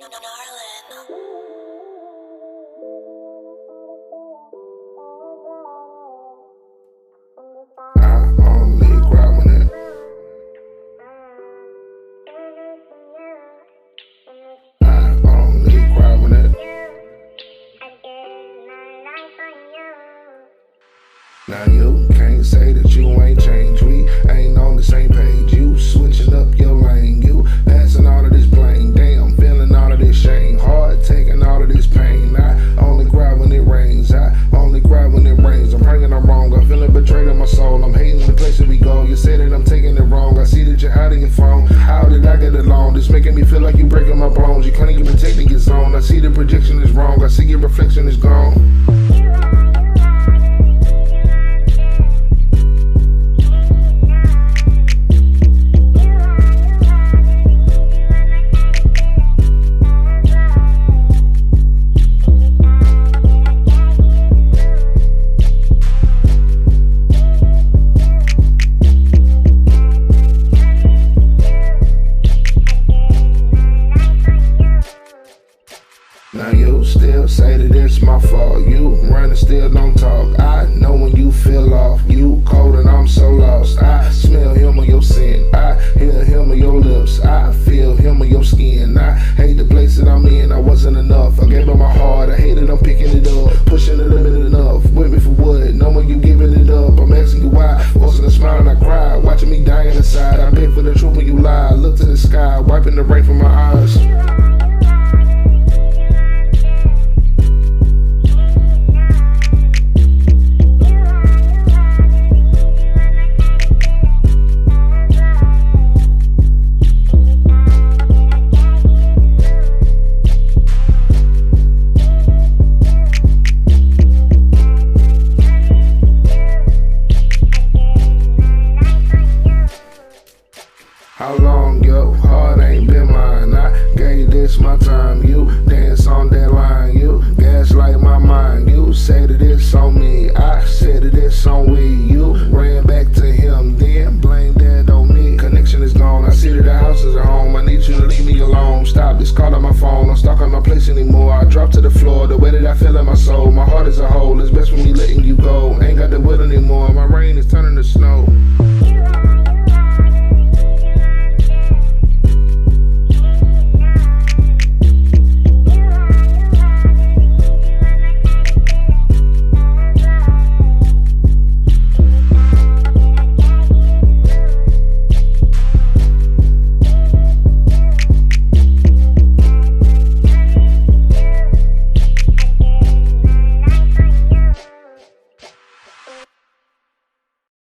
I only cry when it. I only cry when it. Now you can't say that you ain't changed. We ain't on the same page. You switching up your lane. You passing all of this blame. Damn, feeling all of this shame. Hard taking all of this pain. I only cry when it rains. I only cry when it rains. I'm praying I'm wrong. I'm feeling betrayed in my soul. I'm hating the place that we go. You say that I'm taking it wrong. I see that you're hiding your phone. How did I get along? This making me feel like you breaking my bones. You claim you're protecting your zone. I see the projection is wrong. I see your reflection is gone. Now you still say that it's my fault. You run and still don't talk. I know when you feel off. You cold and I'm so lost. I smell him on your sin. I hear him on your lips. I feel him on your skin. I hate the place that I'm in. I wasn't enough. I gave up my heart. I hated I'm picking it up. Pushing the limit enough. With me for what? No more you giving it up. I'm asking you why. Forcing a smile and I cry. Watching me dying inside. I beg for the truth when you lie. Look to the sky. Wiping the rain from my eyes. How long your heart ain't been mine? I gave this my time. You dance on that line. You gaslight my mind. You say that it's on me. I said that it's on we. You ran back to him, then blame that on me. Connection is gone. I see that the house is a home. I need you to leave me alone. Stop this call on my phone. I'm stuck on my place anymore.